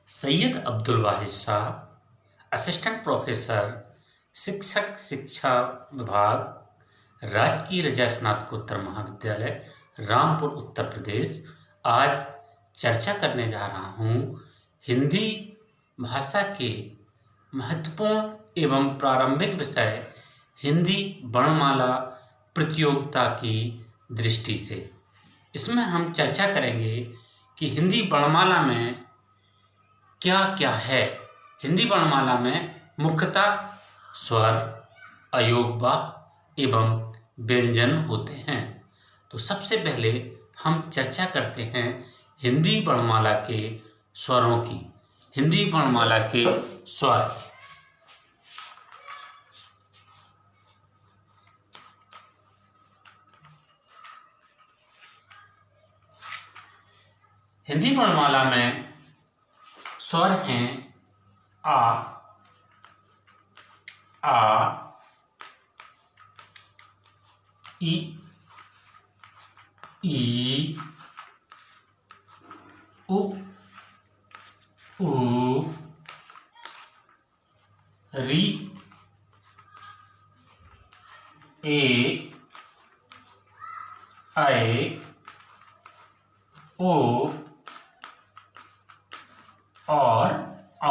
सैयद अब्दुल वाहिद साहब, assistant professor, शिक्षक शिक्षा विभाग, राजकीय रजा स्नातकोत्तर महाविद्यालय, रामपुर, उत्तर प्रदेश। आज चर्चा करने जा रहा हूँ हिंदी भाषा के महत्वपूर्ण एवं प्रारंभिक विषय हिंदी वर्णमाला प्रतियोगिता की दृष्टि से। इसमें हम चर्चा करेंगे कि हिंदी वर्णमाला में क्या क्या है। हिंदी वर्णमाला में मुख्यतः स्वर, अयोगवाह एवं व्यंजन होते हैं। तो सबसे पहले हम चर्चा करते हैं हिंदी वर्णमाला के स्वरों की। हिंदी वर्णमाला के स्वर। हिंदी वर्णमाला में स्वर हैं आ, ई, उ, री, ए, ऐ, ओ और औ।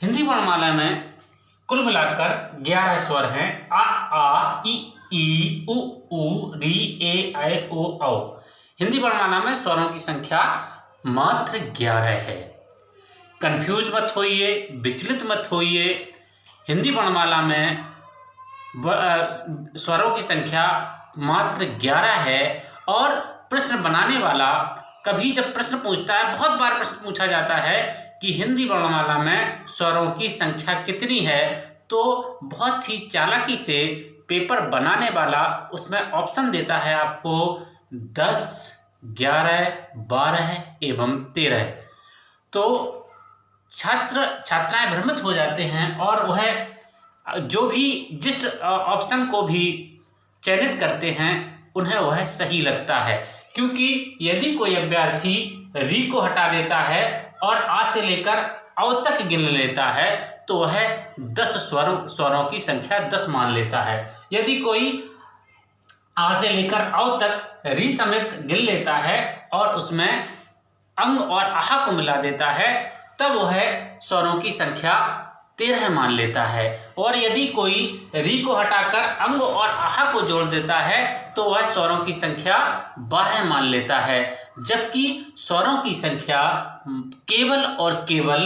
हिंदी वर्णमाला में कुल मिलाकर 11 स्वर हैं। आ, ई, उ, री, ए, ऐ, ओ, औ। हिंदी वर्णमाला में स्वरों की संख्या मात्र 11 है। कंफ्यूज मत होइए, विचलित मत होइए। हिंदी वर्णमाला में स्वरों की संख्या मात्र 11 है। और प्रश्न बनाने वाला कभी जब प्रश्न पूछता है, बहुत बार प्रश्न पूछा जाता है कि हिंदी वर्णमाला में स्वरों की संख्या कितनी है, तो बहुत ही चालाकी से पेपर बनाने वाला उसमें ऑप्शन देता है आपको 10, 11, 12 एवं 13। तो छात्राएं भ्रमित हो जाते हैं और वह जो भी जिस ऑप्शन को भी चयनित करते हैं उन्हें वह सही लगता है। क्योंकि यदि कोई अभ्यर्थी री को हटा देता है और आ से लेकर औ तक गिन लेता है तो वह 10 स्वरों की संख्या 10 मान लेता है। यदि कोई आ से लेकर औ तक री समेत गिन लेता है और उसमें अंग और आहा को मिला देता है तब वह स्वरों की संख्या 13 मान लेता है। और यदि कोई री को हटाकर अंग और आहा को जोड़ देता है तो वह स्वरों की संख्या 12 मान लेता है। जबकि स्वरों की संख्या केवल और केवल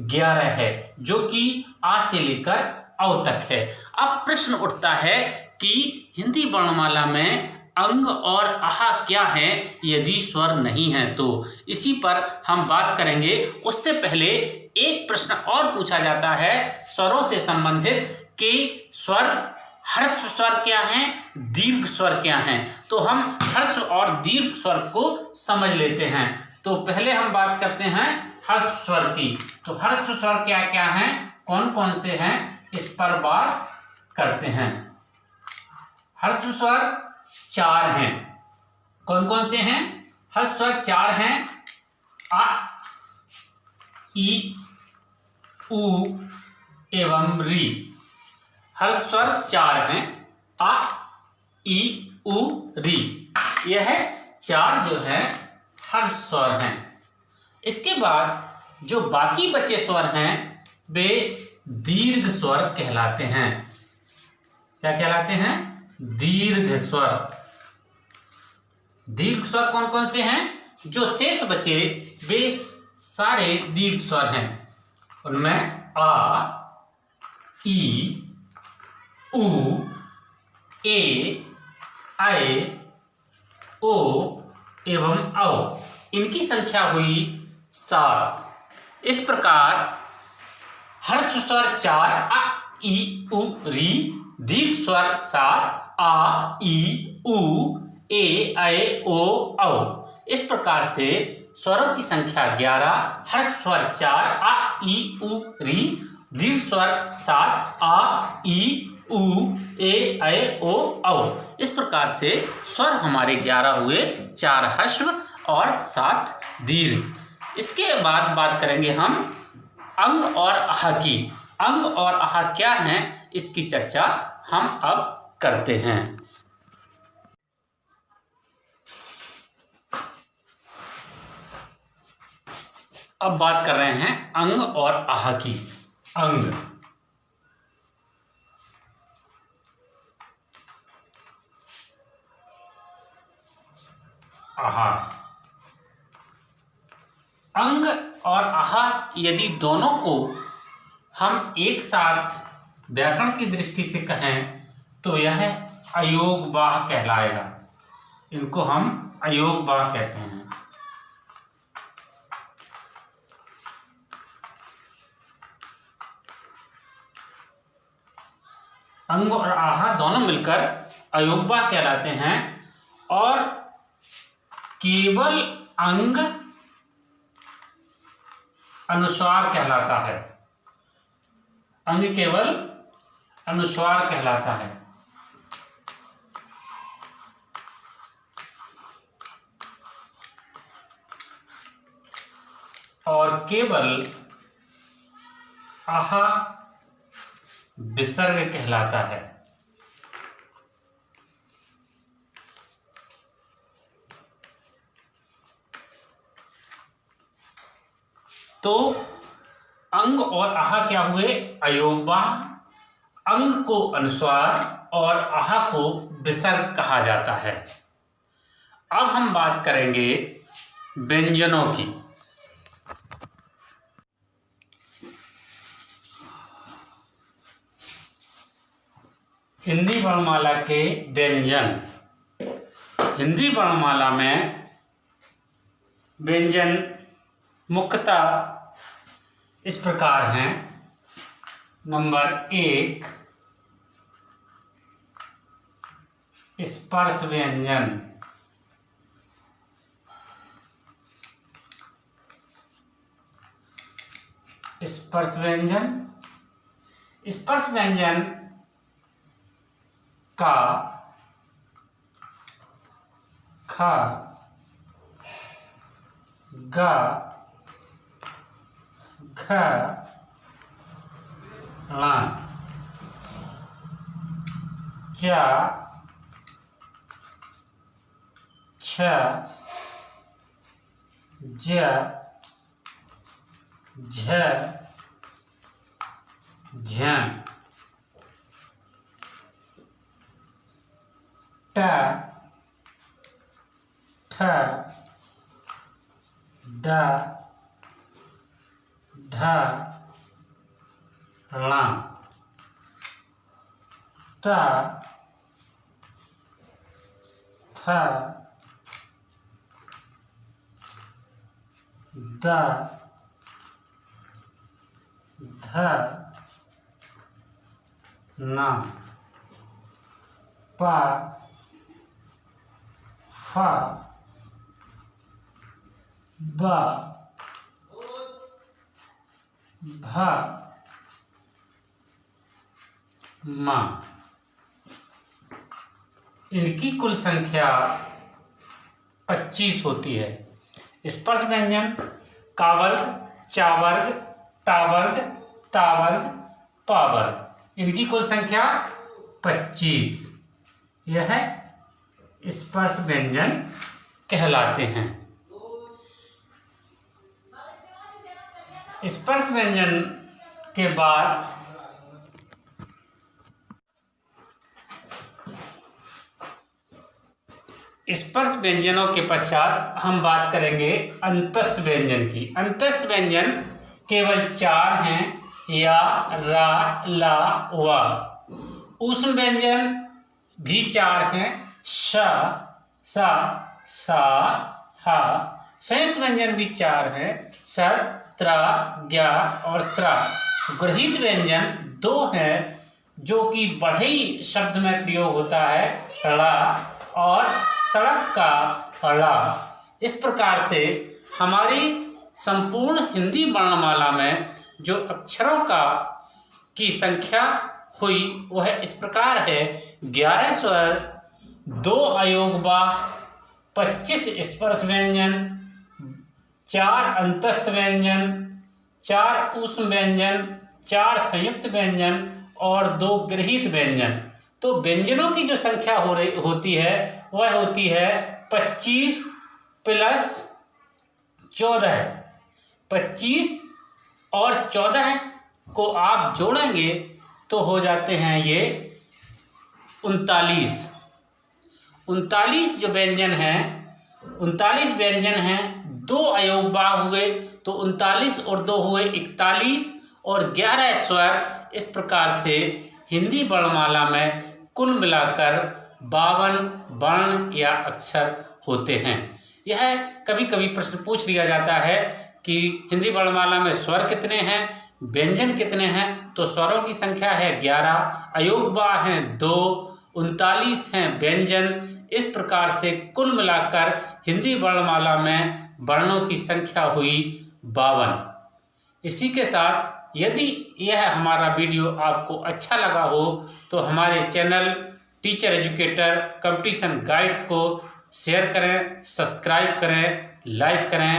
11 है, जो कि आ से लेकर औ तक है। अब प्रश्न उठता है कि हिंदी वर्णमाला में अंग और आहा क्या हैं यदि स्वर नहीं है तो। इसी पर हम बात करेंगे। उससे पहले एक प्रश्न और पूछा जाता है स्वरों से संबंधित कि स्वर, ह्रस्व स्वर क्या हैं, दीर्घ स्वर क्या हैं। तो हम ह्रस्व और दीर्घ स्वर को समझ लेते हैं। तो पहले हम बात करते हैं ह्रस्व स्वर की। तो ह्रस्व स्वर क्या क्या हैं, कौन कौन से हैं, इस पर बात करते हैं। ह्रस्व स्वर 4 हैं। कौन कौन से हैं? ह्रस्व स्वर 4 हैं। आ, ई, उ एवं री। ह्रस्व स्वर 4 हैं। आ, ई, उ, री। यह 4 जो है ह्रस्व स्वर हैं। इसके बाद जो बाकी बचे स्वर हैं वे दीर्घ स्वर कहलाते हैं। क्या कहलाते हैं? दीर्घ स्वर। दीर्घ स्वर कौन कौन से हैं? जो शेष बचे वे सारे दीर्घ स्वर हैं। उनमें आ, ई, उ, ए, ऐ, ओ एवं औ। इनकी संख्या हुई 7। इस प्रकार ह्रस्व स्वर 4 आ, ई, उ, री, दीर्घ स्वर 7 आ, ई, उ, ए, ऐ, ओ, औ। इस प्रकार से स्वरों की संख्या 11, ह्रस्व स्वर 4 आ, ई, उ, री, दीर्घ स्वर 7 आ, ई, उ, ए, ऐ, ओ, औ। इस प्रकार से स्वर हमारे 11 हुए, 4 ह्रस्व और 7 दीर्घ। इसके बाद बात करेंगे हम अंग और आहा की। अंग और आहा क्या हैं, इसकी चर्चा हम अब करते हैं। अब बात कर रहे हैं अंग और आहा की। अंग, आहा। अंग और आहा यदि दोनों को हम एक साथ व्याकरण की दृष्टि से कहें तो यह अयोगवाह कहलाएगा। इनको हम अयोगवाह कहते हैं। अंग और आहा दोनों मिलकर अयोगवाह कहलाते हैं और केवल अंग अनुस्वार कहलाता है। अंग केवल अनुस्वार कहलाता है। और केवल आहा विसर्ग कहलाता है। तो अंग और आहा क्या हुए, अयोगवाह। अंग को अनुस्वार और आहा को विसर्ग कहा जाता है। अब हम बात करेंगे व्यंजनों की। हिंदी वर्णमाला के व्यंजन। हिंदी वर्णमाला में व्यंजन मुख्यतः इस प्रकार हैं। नंबर 1 स्पर्श व्यंजन। स्पर्श व्यंजन, स्पर्श व्यंजन का, ख, ग, घ, ङ, च, छ, ज, झ, झ, ट, ठ, ड, ढ, ण, त, थ, द, ध, न, प, फ, ब, भ, म। इनकी कुल संख्या 25 होती है। स्पर्श व्यंजन का वर्ग, चा वर्ग, टा वर्ग, ता वर्ग, पा वर्ग, इनकी कुल संख्या 25। यह स्पर्श व्यंजन कहलाते हैं। स्पर्श व्यंजन के बाद स्पर्श व्यंजनों के पश्चात हम बात करेंगे अंतस्थ व्यंजन की। अंतस्थ व्यंजन केवल 4 हैं, या, रा, ला, वा। ऊष्म व्यंजन भी 4 हैं, श, सा, सा, हा। संयुक्त व्यंजन भी 4 हैं, सर, त्रा, ज्ञा और स्रा। गृहीत व्यंजन 2 हैं, जो कि बढ़ई शब्द में प्रयोग होता है, ड़ा और सड़क का ड़ा। इस प्रकार से हमारी संपूर्ण हिंदी वर्णमाला में जो अक्षरों की संख्या हुई वह इस प्रकार है: 11 स्वर, 2 अयोगवाह, 25 स्पर्श व्यंजन, 4 अंतस्थ व्यंजन, 4 ऊष्म व्यंजन, 4 संयुक्त व्यंजन और 2 गृहीत व्यंजन। तो व्यंजनों की जो संख्या होती है वह होती है 25 प्लस 14। 25 और 14 को आप जोड़ेंगे तो हो जाते हैं ये 39। 39 जो व्यंजन हैं, 39 व्यंजन हैं, 2 अयोगवा हुए तो 39 और 2 हुए 41 और 11 स्वर। इस प्रकार से हिंदी वर्णमाला में कुल मिलाकर 52 वर्ण या अक्षर होते हैं। यह कभी कभी प्रश्न पूछ लिया जाता है कि हिंदी वर्णमाला में स्वर कितने हैं, व्यंजन कितने हैं। तो स्वरों की संख्या है 11, अयोगवा हैं 2, 39 हैं व्यंजन। इस प्रकार से कुल मिलाकर हिंदी वर्णमाला में वर्णों की संख्या हुई 52। इसी के साथ यदि यह हमारा वीडियो आपको अच्छा लगा हो तो हमारे channel teacher educator competition guide को शेयर करें, सब्सक्राइब करें, लाइक करें।